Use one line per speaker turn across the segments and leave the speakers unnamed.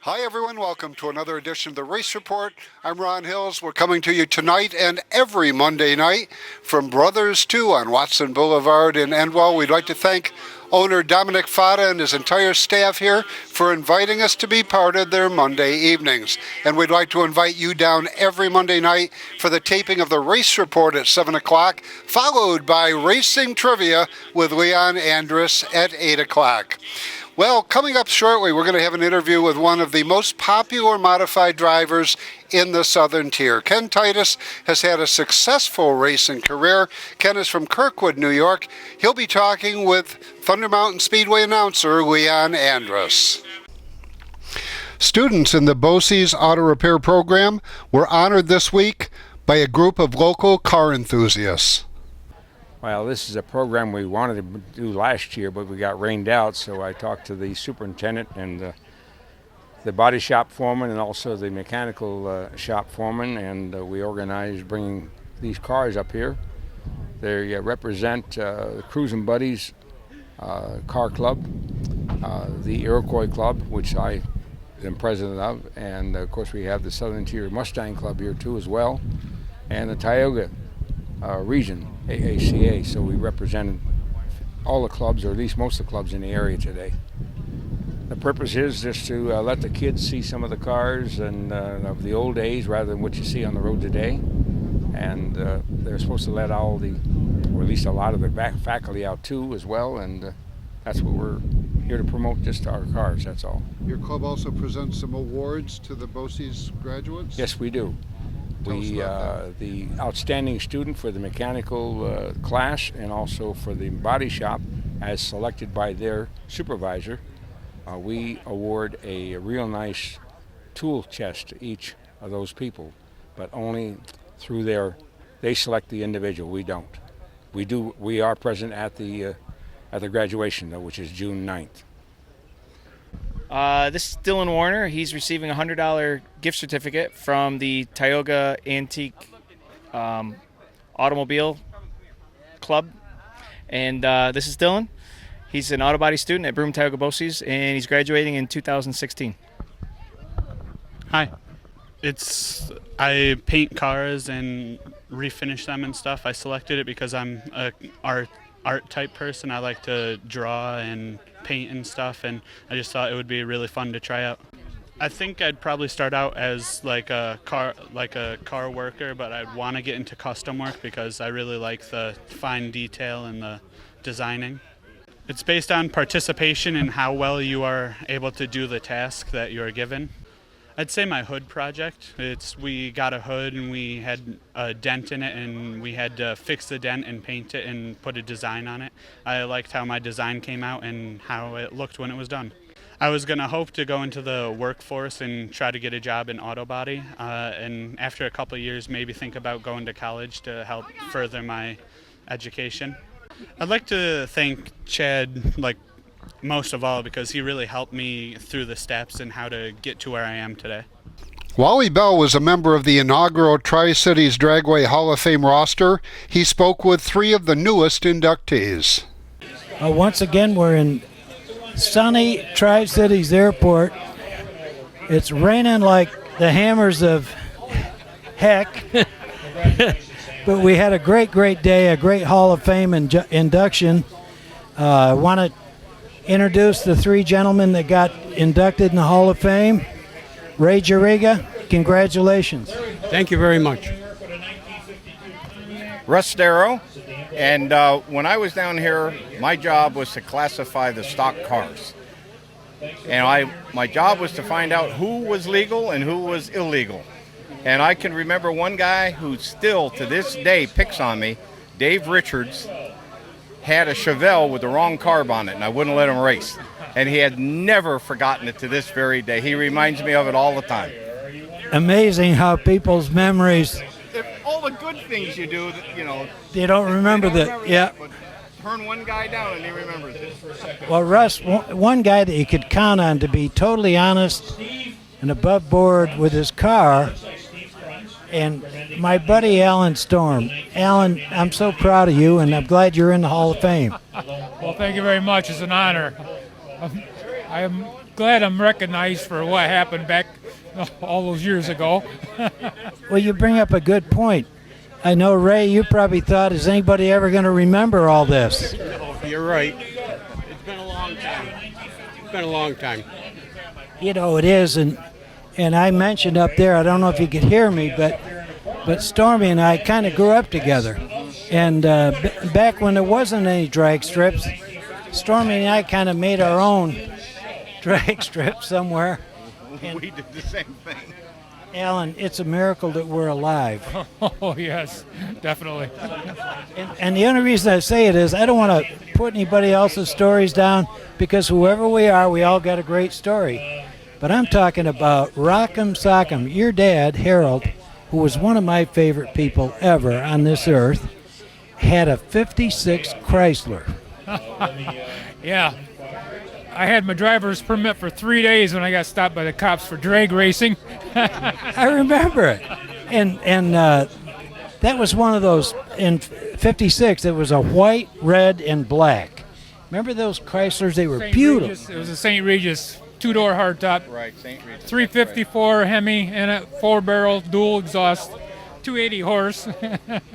Hi everyone, welcome to another edition of the Race Report. I'm Ron Hills. We're coming to you tonight and every Monday night from Brothers 2 on Watson Boulevard in Endwell. We'd like to thank owner Dominic Fata and his entire staff here for inviting us to be part of their Monday evenings. And we'd like to invite you down every Monday night for the taping of the Race Report at 7 o'clock, followed by Racing Trivia with Leon Andrus at 8 o'clock. Well, coming up shortly, we're going to have an interview with one of the most popular modified drivers in the Southern Tier. Ken Titus has had a successful racing career. Ken is from Kirkwood, New York. He'll be talking with Thunder Mountain Speedway announcer Leon Andrus. Students in the BOCES Auto Repair Program were honored this week by a group of local car enthusiasts.
Well, this is a program we wanted to do last year, but we got rained out, so I talked to the superintendent and the body shop foreman and also the mechanical shop foreman, and we organized bringing these cars up here. They represent the Cruisin' Buddies Car Club, the Iroquois Club, which I am president of, and of course we have the Southern Tier Mustang Club here too as well, and the Tioga region, AACA, so we represented all the clubs, or at least most of the clubs in the area today. The purpose is just to let the kids see some of the cars and of the old days rather than what you see on the road today. And they're supposed to let all the, or at least a lot of the faculty out too as well, and that's what we're here to promote, just our cars, that's all.
Your club also presents some awards to the BOCES graduates?
Yes, we do. The outstanding student for the mechanical class and also for the body shop, as selected by their supervisor, we award a real nice tool chest to each of those people, but only through they select the individual, we don't. We are present at the graduation though, which is June 9th.
This is Dylan Warner. He's receiving a $100 gift certificate from the Tioga Antique Automobile Club. And this is Dylan. He's an auto body student at Broome Tioga BOCES, and he's graduating in 2016.
Hi. I paint cars and refinish them and stuff. I selected it because I'm a art type person. I like to draw and paint and stuff, and I just thought it would be really fun to try out. I think I'd probably start out as like a car worker, but I'd want to get into custom work because I really like the fine detail and the designing. It's based on participation and how well you are able to do the task that you are given. I'd say my hood project. We got a hood and we had a dent in it and we had to fix the dent and paint it and put a design on it. I liked how my design came out and how it looked when it was done. I was going to hope to go into the workforce and try to get a job in auto body, and after a couple of years maybe think about going to college to help further my education. I'd like to thank Chad most of all because he really helped me through the steps and how to get to where I am today.
Wally Bell was a member of the inaugural Tri-Cities Dragway Hall of Fame roster. He spoke with 3 of the newest inductees.
Once again, we're in sunny Tri-Cities Airport. It's raining like the hammers of heck. But we had a great day, a great Hall of Fame induction. I want to introduce the 3 gentlemen that got inducted in the Hall of Fame. Ray Jariga, congratulations.
Thank you very much.
Russ Darrow, and when I was down here, my job was to classify the stock cars. And my job was to find out who was legal and who was illegal. And I can remember one guy who still to this day picks on me, Dave Richards, had a Chevelle with the wrong carb on it, and I wouldn't let him race. And he had never forgotten it to this very day. He reminds me of it all the time.
Amazing how people's memories...
All the good things you do,
They don't remember that, yeah.
But turn one guy down and he remembers it.
Well, Russ, one guy that you could count on to be totally honest and above board with his car, and my buddy Alan Storm. Alan, I'm so proud of you, and I'm glad you're in the Hall of Fame.
Well, thank you very much. It's an honor. I am
glad I'm recognized for what happened back all those years ago.
Well, you bring up a good point. I know, Ray, you probably thought, is anybody ever going to remember all this?
You're right. It's been a long time. It's been a long time.
You know, it is, and I mentioned up there, I don't know if you could hear me, but Stormy and I kind of grew up together. And back when there wasn't any drag strips, Stormy and I kind of made our own drag strip somewhere. And
We did the same thing.
Alan, it's a miracle that we're alive.
Oh, yes, definitely.
And the only reason I say it is I don't want to put anybody else's stories down, because whoever we are, we all got a great story. But I'm talking about Rock'em Sock'em. Your dad, Harold, who was one of my favorite people ever on this earth, had a 56 Chrysler.
Yeah. I had my driver's permit for 3 days when I got stopped by the cops for drag racing.
I remember it. And that was one of those, in 56, it was a white, red, and black. Remember those Chryslers? They were
St.
beautiful.
Regis, it was a St. Regis two-door hardtop,
Right, St. Regis.
354 Hemi, and a 4-barrel dual exhaust, 280 horse.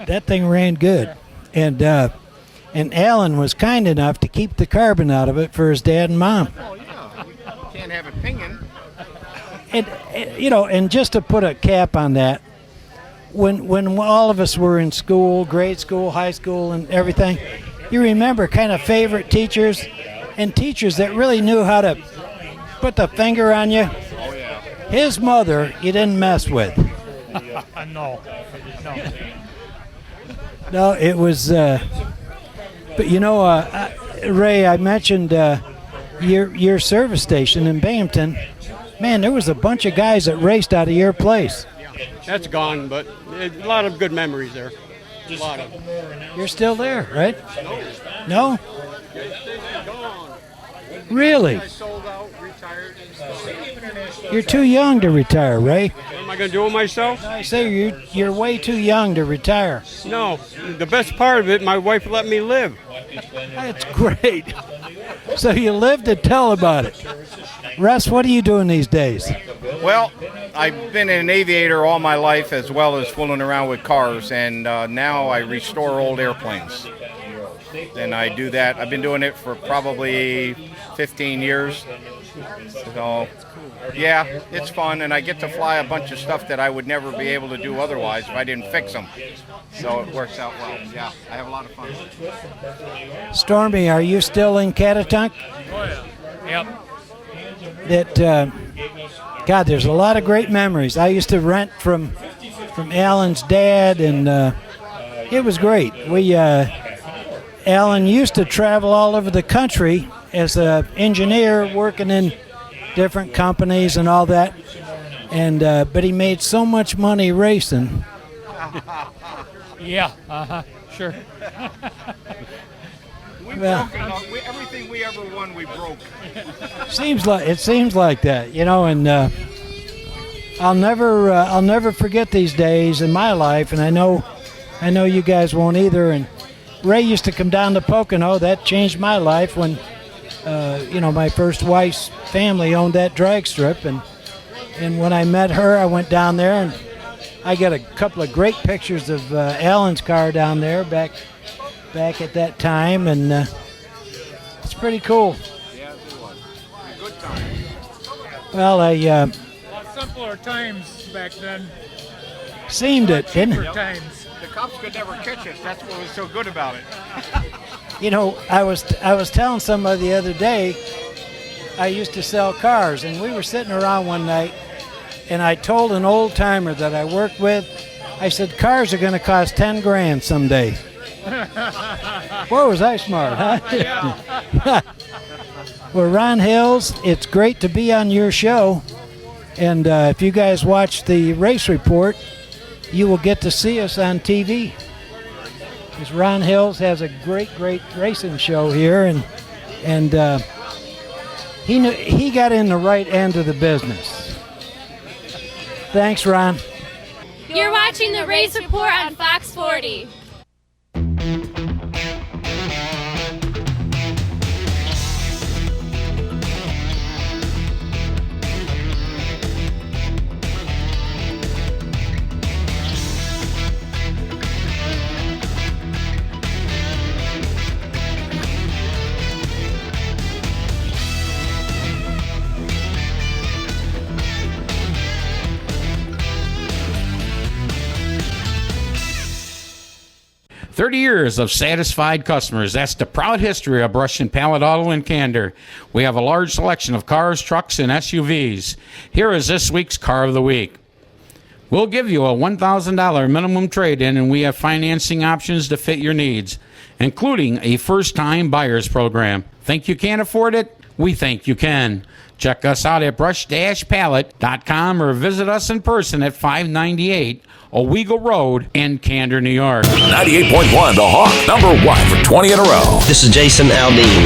That thing ran good. And Alan was kind enough to keep the carbon out of it for his dad and mom.
Oh, yeah. We can't have it pinging.
And you know, and just to put a cap on that, when all of us were in school, grade school, high school, and everything, you remember kind of favorite teachers and teachers that really knew how to put the finger on you.
Oh, yeah.
His mother, you didn't mess with.
No.
No, it was. But you know, Ray, I mentioned your service station in Binghamton. Man, there was a bunch of guys that raced out of your place.
That's gone, but a lot of good memories there. A lot of.
You're still there, right? No? Really?
Sold out, retired.
You're too young to retire, Ray.
What am I going to do with myself?
I say you're way too young to retire.
No. The best part of it, my wife let me live.
That's great. So you live to tell about it. Russ, what are you doing these days?
Well, I've been an aviator all my life, as well as fooling around with cars, and now I restore old airplanes. And I do that. I've been doing it for probably 15 years. So, yeah, it's fun, and I get to fly a bunch of stuff that I would never be able to do otherwise if I didn't fix them. So it works out well. Yeah, I have a lot of fun.
Stormy, are you still in Catatunk?
Oh, yeah. Yep.
That God, there's a lot of great memories. I used to rent from Alan's dad, and it was great. Alan used to travel all over the country as an engineer, working in different companies and all that. And but he made so much money racing.
Yeah, sure.
Well,
Everything we ever won, we broke.
seems like that, you know. And I'll never forget these days in my life, and I know you guys won't either. And Ray used to come down to Pocono. That changed my life when my first wife's family owned that drag strip, and when I met her, I went down there, and I got a couple of great pictures of Alan's car down there back at that time, and it's pretty cool.
Yeah, it was. A good time.
Well, I
A lot simpler times back then.
seemed it, didn't
Cheaper
it?
times.
The cops could never catch us. That's what was so good about it.
You know, I was telling somebody the other day, I used to sell cars, and we were sitting around one night, and I told an old timer that I worked with, I said, cars are going to cost 10 grand someday. Boy, was I smart, huh? Well, Ron Hills, it's great to be on your show, and if you guys watch the race report, you will get to see us on TV. Because Ron Hills has a great racing show here, and he got in the right end of the business. Thanks, Ron.
You're watching the Race Report on Fox 40.
30 years of satisfied customers. That's the proud history of Brush and Pallet Auto in Candor. We have a large selection of cars, trucks, and SUVs. Here is this week's Car of the Week. We'll give you a $1,000 minimum trade-in, and we have financing options to fit your needs, including a first-time buyer's program. Think you can't afford it? We think you can. Check us out at brush-pallet.com or visit us in person at 598 Owego Road in Candor, New York.
98.1 The Hawk, number 1 for 20 in a row.
This is Jason Aldean.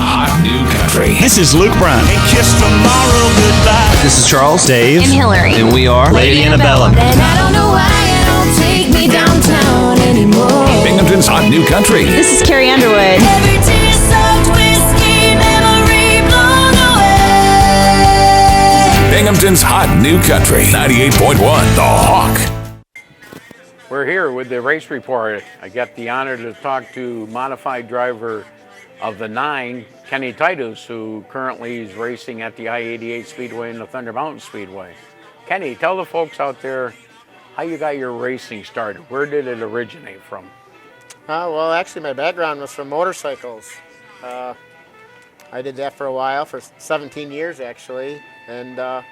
Hot New Country.
This is Luke Brown.
And kiss tomorrow goodbye.
This is Charles,
Dave,
and Hillary.
and we are
Lady Annabella.
And I don't know why you don't take me downtown anymore.
Binghamton's Hot New Country.
This is Carrie Underwood.
Every tear-soaked whiskey memory blown away.
Binghamton's Hot New Country. 98.1 The Hawk.
We're here with the race report. I got the honor to talk to modified driver of the 9, Kenny Titus, who currently is racing at the I-88 Speedway and the Thunder Mountain Speedway. Kenny, tell the folks out there how you got your racing started. Where did it originate from?
Well, actually, my background was from motorcycles. I did that for a while, for 17 years actually, and I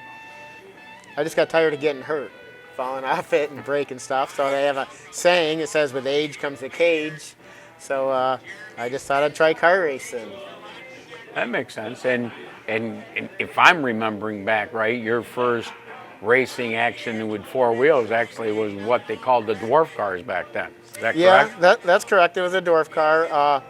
just got tired of getting hurt, falling off it and breaking stuff. So they have a saying that says, with age comes a cage. So I just thought I'd try car racing.
That makes sense. And if I'm remembering back right, your first racing action with four wheels actually was what they called the dwarf cars back then. Is that correct?
Yeah, that's correct. It was a dwarf car.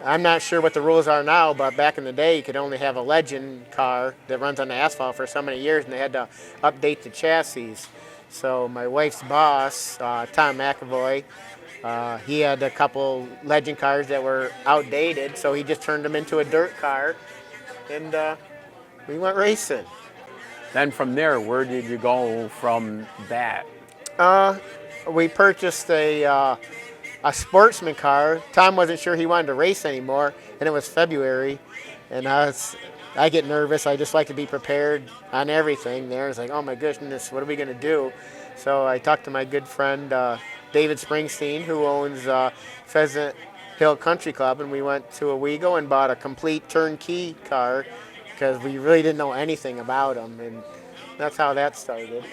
I'm not sure what the rules are now, but back in the day, you could only have a legend car that runs on the asphalt for so many years, and they had to update the chassis. So my wife's boss, Tom McAvoy, he had a couple legend cars that were outdated, so he just turned them into a dirt car, and we went racing.
Then from there, where did you go from that?
We purchased a sportsman car. Tom wasn't sure he wanted to race anymore, and it was February, and I get nervous. I just like to be prepared on everything there. It's like, oh my goodness, what are we going to do? So I talked to my good friend David Springsteen, who owns Pheasant Hill Country Club, and we went to Owego and bought a complete turnkey car because we really didn't know anything about them, and that's how that started.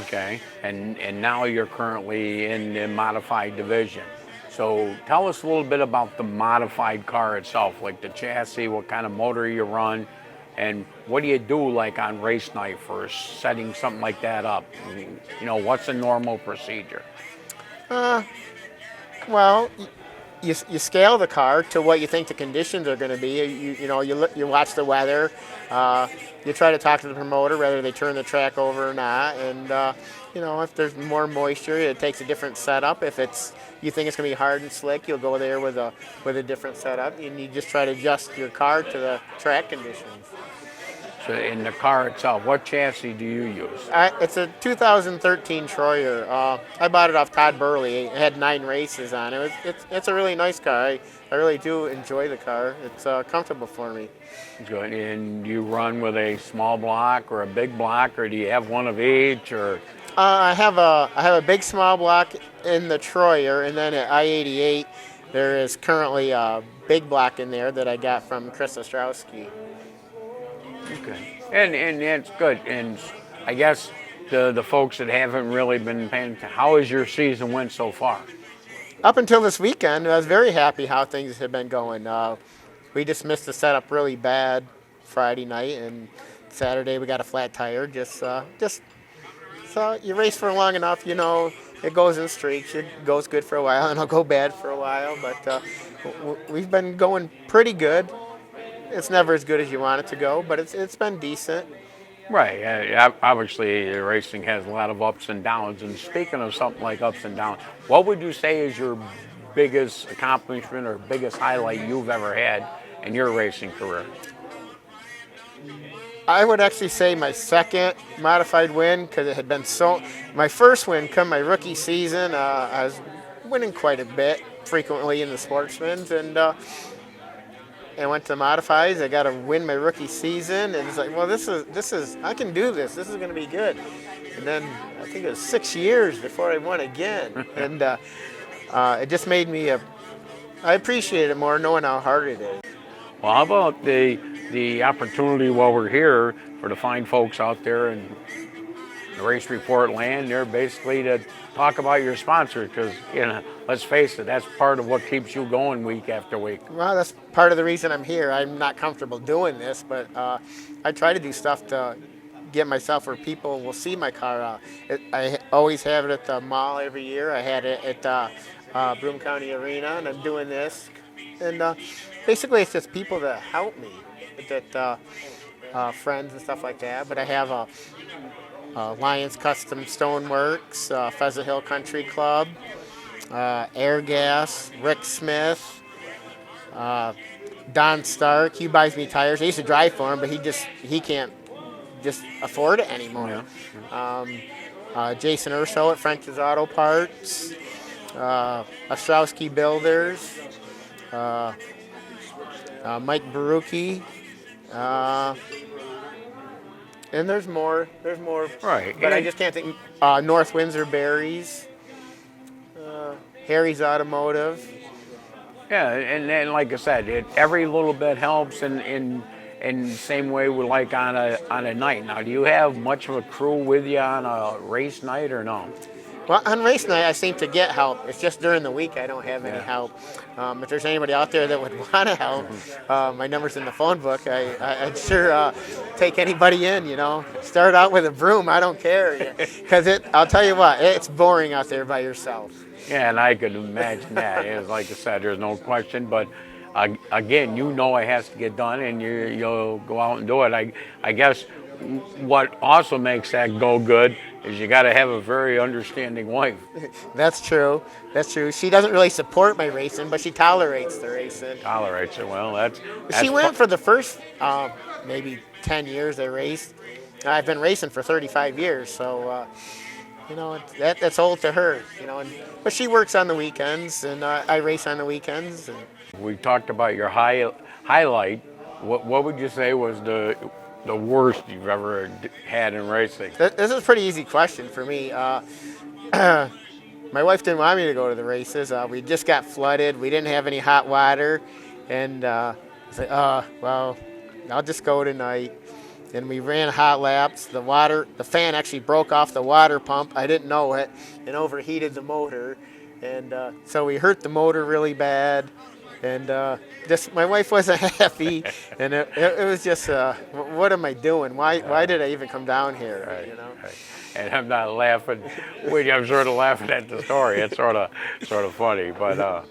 Okay, and now you're currently in the modified division. So tell us a little bit about the modified car itself, like the chassis, what kind of motor you run, and what do you do like on race night for setting something like that up? You know, what's a normal procedure?
Well, you scale the car to what you think the conditions are going to be. You watch the weather. You try to talk to the promoter whether they turn the track over or not. And if there's more moisture, it takes a different setup. If you think it's going to be hard and slick, you'll go there with a different setup, and you just try to adjust your car to the track conditions.
So in the car itself, what chassis do you use?
It's a 2013 Troyer. I bought it off Todd Burley. It had 9 races on it. It's a really nice car. I really do enjoy the car. It's comfortable for me.
Good. And you run with a small block or a big block, or do you have one of each? Or
I have a big small block in the Troyer, and then at I-88 there is currently a big block in there that I got from Chris Ostrowski.
Okay, and it's good. And I guess the folks that haven't really been paying attention, how has your season went so far?
Up until this weekend, I was very happy how things have been going. We just missed the setup really bad Friday night, and Saturday we got a flat tire. Just so you race for long enough, it goes in streaks. It goes good for a while, and it'll go bad for a while. But we've been going pretty good. It's never as good as you want it to go, but it's been decent.
Right. Obviously, racing has a lot of ups and downs. And speaking of something like ups and downs, what would you say is your biggest accomplishment or biggest highlight you've ever had in your racing career?
I would actually say my second modified win, because it had been my first win come my rookie season. I was winning quite a bit frequently in the Sportsman's, and and went to modifieds. I got to win my rookie season, and it's like, well, this is I can do this. This is going to be good. And then I think it was 6 years before I won again, and it just made me I appreciate it more knowing how hard it is.
Well, how about the opportunity while we're here for the fine folks out there in the Race Report land there, basically to talk about your sponsor, because, you know, let's face it, that's part of what keeps you going week after week.
Well, that's part of the reason I'm here. I'm not comfortable doing this, but I try to do stuff to get myself where people will see my car. I always have it at the mall every year. I had it at Broome County Arena, and I'm doing this. And basically, it's just people that help me, that friends and stuff like that. But I have Lions Custom Stoneworks, Pheasant Hill Country Club, Air Gas, Rick Smith, Don Stark. He buys me tires. I used to drive for him, but he can't just afford it anymore. Yeah. Jason Urso at French's Auto Parts, Ostrowski Builders, Mike Barucki, and there's more.
Right.
But I just can't think. North Windsor Berries, Harry's Automotive.
Yeah, and like I said, every little bit helps, and the same way we like on a night. Now, do you have much of a crew with you on a race night or no?
Well, on race night, I seem to get help. It's just during the week I don't have any help. If there's anybody out there that would want to help, my number's in the phone book. I'd sure take anybody in, you know. Start out with a broom, I don't care. Because I'll tell you what, it's boring out there by yourself.
Yeah, and I could imagine that. It's like I said, there's no question, but again, you know it has to get done, and you'll go out and do it. I guess what also makes that go good is you got to have a very understanding wife.
That's true. She doesn't really support my racing, but she tolerates the racing.
Tolerates it. Well, that's
she went for the first maybe 10 years I raced. I've been racing for 35 years, so you know, that's old to her, you know. But she works on the weekends, and I race on the weekends. And
we talked about your highlight. What would you say was the worst you've ever had in racing?
This is a pretty easy question for me. My wife didn't want me to go to the races. We just got flooded. We didn't have any hot water, and I said, well, I'll just go tonight. And we ran hot laps. The fan actually broke off the water pump. I didn't know it, and overheated the motor, and so we hurt the motor really bad. And my wife wasn't happy, and it was just, what am I doing? Why did I even come down here?
Right,
you know.
Right. And I'm not laughing with you. I'm sort of laughing at the story. It's sort of funny, but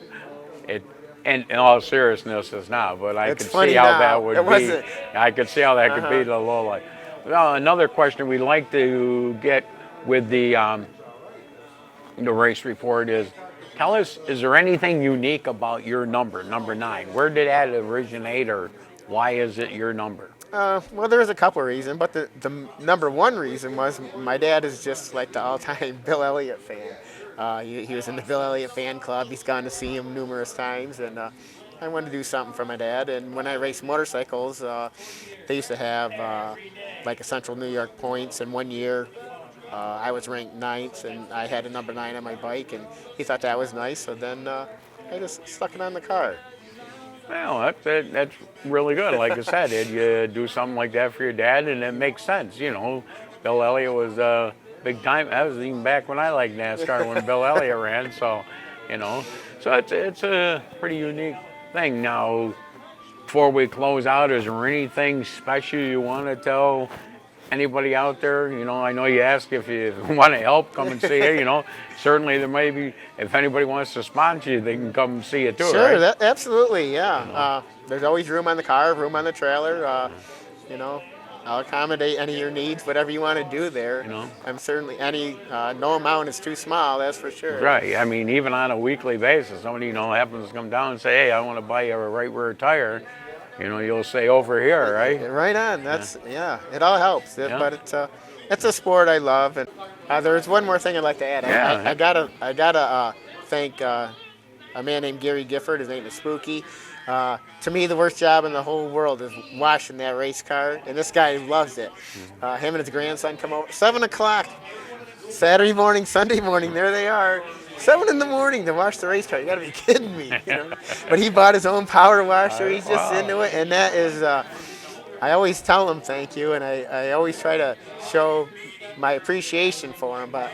in all seriousness, it's not. But I could see how that would be. I could see how that could be the low light. Well, another question we'd like to get with the race report is, tell us, is there anything unique about your number 9? Where did that originate, or why is it your number?
Well, there's a couple of reasons, but the number one reason was my dad is just like the all-time Bill Elliott fan. He was in the Bill Elliott fan club. He's gone to see him numerous times, and I wanted to do something for my dad. And when I raced motorcycles, they used to have like a Central New York points, and one year I was ranked 9th, and I had a number 9 on my bike, and he thought that was nice, so then I just stuck it on the car.
Well, that's really good. Like I said, you do something like that for your dad, and it makes sense. You know, Bill Elliott was big time. That was even back when I liked NASCAR, when Bill Elliott ran. So, you know, so it's a pretty unique thing. Now, before we close out, is there anything special you want to tell anybody out there? You know, I know you asked if you want to help, come and see you. You know, certainly there may be, if anybody wants to sponsor you, they can come and see you too.
Sure,
right?
Absolutely, yeah. You know. There's always room on the car, room on the trailer. You know, I'll accommodate any of your needs, whatever you want to do there.
You know,
I'm certainly no amount is too small, that's for sure.
Right. I mean, even on a weekly basis, somebody happens to come down and say, "Hey, I want to buy you a right rear tire." You know, you'll say over here, right?
Right on. That's it all helps. But it's a sport I love. And there's one more thing I'd like to add. I gotta thank a man named Gary Gifford. His name is Spooky. To me, the worst job in the whole world is washing that race car, and this guy loves it. Him and his grandson come over 7 o'clock, Saturday morning, Sunday morning. There they are, 7 in the morning to wash the race car. You got to be kidding me, you know? But he bought his own power washer. He's just into it, and that is. I always tell him thank you, and I always try to show my appreciation for him. But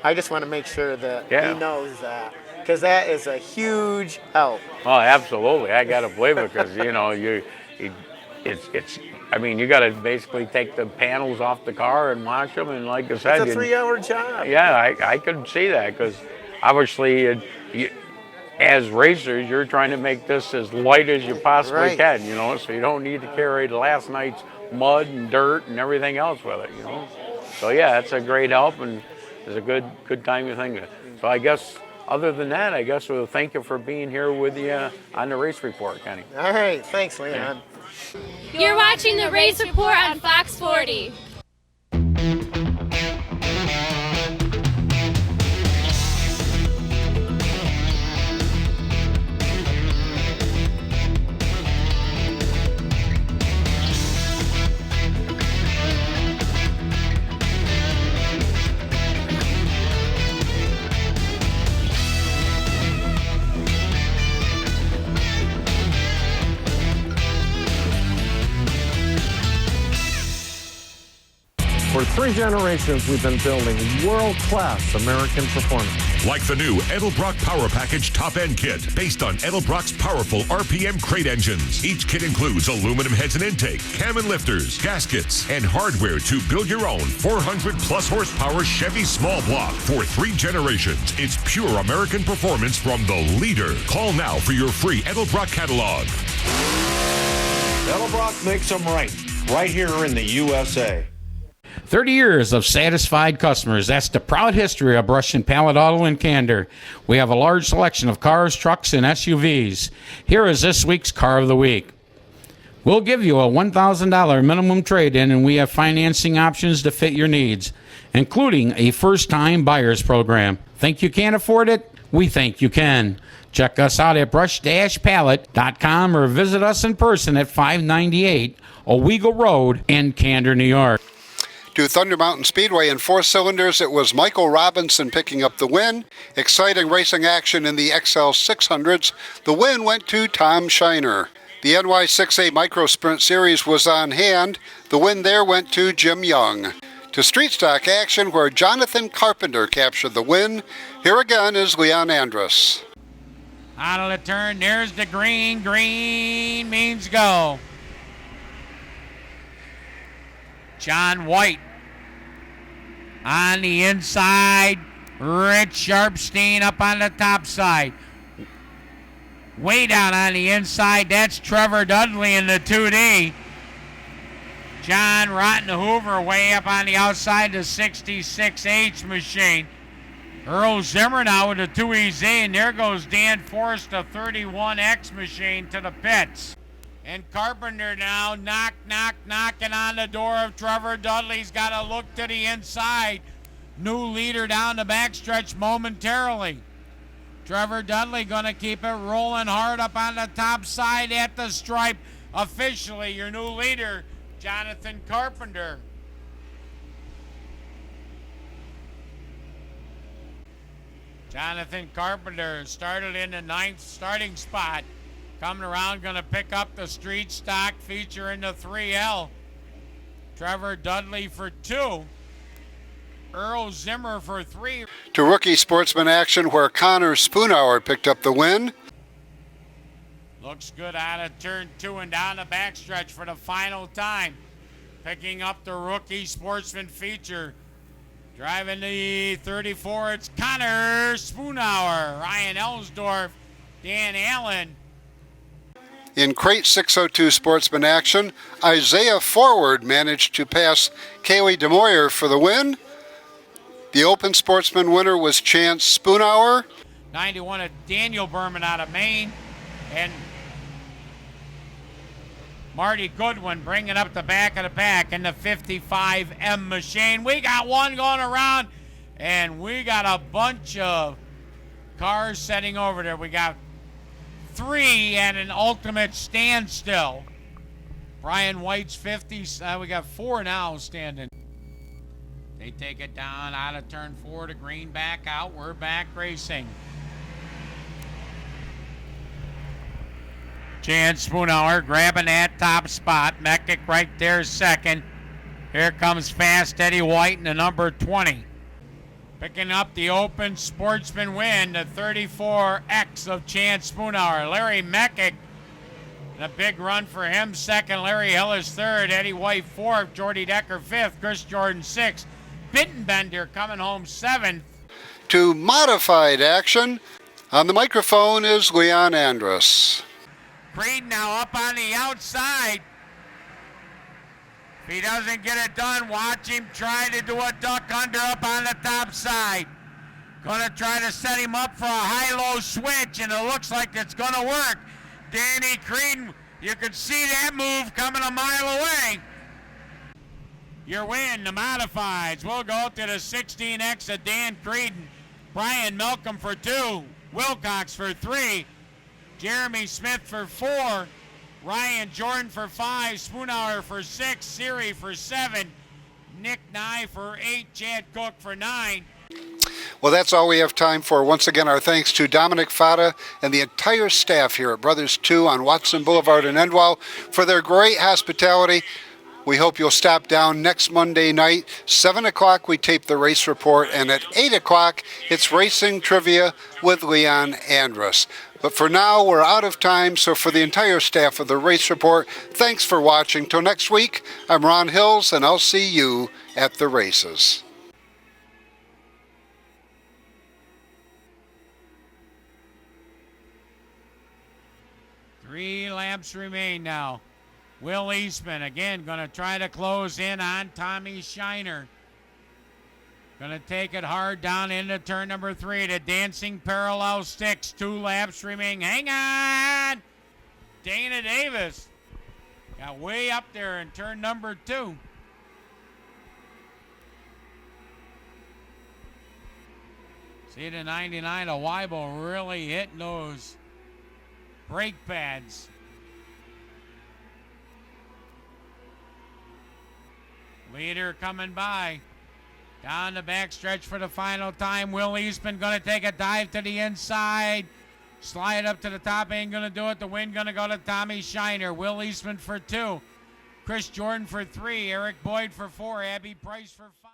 I just want to make sure that he knows that, because that is a huge help.
Oh, absolutely. I got to believe it, because, you know, I mean, you got to basically take the panels off the car and wash them, and like I said,
It's a 3-hour job.
Yeah, I could see that, because obviously, as racers, you're trying to make this as light as you possibly can, you know, so you don't need to carry the last night's mud and dirt and everything else with it, you know. So yeah, it's a great help, and it's a good time you think of it. So I guess, other than that, I guess we'll thank you for being here with you on the Race Report, Kenny.
All right, thanks, Leon.
You're watching the Race Report on Fox 40.
For 3 generations, we've been building world-class American performance.
Like the new Edelbrock Power Package Top End Kit, based on Edelbrock's powerful RPM crate engines. Each kit includes aluminum heads and intake, cam and lifters, gaskets, and hardware to build your own 400-plus horsepower Chevy small block. For 3 generations, it's pure American performance from the leader. Call now for your free Edelbrock catalog.
Edelbrock makes them right here in the USA.
30 years of satisfied customers. That's the proud history of Brush and Pallet Auto in Candor. We have a large selection of cars, trucks, and SUVs. Here is this week's Car of the Week. We'll give you a $1,000 minimum trade-in, and we have financing options to fit your needs, including a first-time buyers program. Think you can't afford it? We think you can. Check us out at brush-pallet.com or visit us in person at 598 Owego Road in Candor, New York.
To Thunder Mountain Speedway in 4 cylinders, it was Michael Robinson picking up the win. Exciting racing action in the XL 600s. The win went to Tom Shiner. The NY6A Micro Sprint Series was on hand. The win there went to Jim Young. To street stock action, where Jonathan Carpenter captured the win. Here again is Leon Andrus.
Out of the turn, there's the green. Green means go. John White on the inside. Rich Sharpstein up on the top side. Way down on the inside, that's Trevor Dudley in the 2D. John Rotten Hoover way up on the outside, the 66H machine. Earl Zimmer now with a 2EZ, and there goes Dan Forrest, the 31X machine, to the pits. And Carpenter now knocking on the door of Trevor Dudley. He's got to look to the inside. New leader down the backstretch momentarily. Trevor Dudley going to keep it rolling hard up on the top side at the stripe. Officially, your new leader, Jonathan Carpenter. Jonathan Carpenter started in the 9th starting spot. Coming around, going to pick up the street stock feature in the 3L. Trevor Dudley for 2. Earl Zimmer for 3.
To rookie sportsman action, where Connor Spoonhour picked up the win.
Looks good out of turn 2 and down the backstretch for the final time. Picking up the rookie sportsman feature. Driving the 34, it's Connor Spoonhour. Ryan Ellsdorf, Dan Allen.
In crate 602 sportsman action, Isaiah Forward managed to pass Kaylee DeMoyer for the win. The open sportsman winner was Chance Spoonhour.
91 of Daniel Berman out of Maine. And Marty Goodwin bringing up the back of the pack in the 55M machine. We got one going around, and we got a bunch of cars setting over there. We got 3 at an ultimate standstill. Brian White's 50. We got 4 now standing. They take it down out of turn 4 to green, back out. We're back racing. Jan Spoonhour grabbing that top spot. Meckick right there second. Here comes Fast Eddie White in the number 20. Picking up the Open Sportsman win, the 34X of Chance Spoonhour. Larry Meckick, a big run for him, second. Larry Hillis third. Eddie White fourth. Jordy Decker fifth. Chris Jordan sixth. Bittenbender coming home seventh.
To modified action, on the microphone is Leon Andrus.
Creed now up on the outside. If he doesn't get it done, watch him try to do a duck under up on the top side. Gonna try to set him up for a high-low switch, and it looks like it's gonna work. Danny Creed, you can see that move coming a mile away. Your win, the modifieds. We'll go to the 16X of Dan Creedon. Brian Malcolm for 2. Wilcox for 3. Jeremy Smith for 4. Ryan Jordan for 5. Spoonhour for 6. Siri for 7. Nick Nye for 8. Chad Cook for 9.
Well, that's all we have time for. Once again, our thanks to Dominic Fata and the entire staff here at Brothers 2 on Watson Boulevard in Endwell for their great hospitality. We hope you'll stop down next Monday night. 7 o'clock, we tape the race report, and at 8 o'clock, it's racing trivia with Leon Andrus. But for now, we're out of time, so for the entire staff of the race report, thanks for watching. Till next week, I'm Ron Hills, and I'll see you at the races.
Three laps remain now. Will Eastman again going to try to close in on Tommy Shiner. Going to take it hard down into turn number 3 to Dancing Parallel Sticks. 2 laps remain. Hang on! Dana Davis got way up there in turn number 2. See the 99 of Weibo really hitting those brake pads. Leader coming by. Down the backstretch for the final time. Will Eastman going to take a dive to the inside. Slide up to the top. Ain't going to do it. The win going to go to Tommy Shiner. Will Eastman for 2. Chris Jordan for 3. Eric Boyd for 4. Abby Price for 5.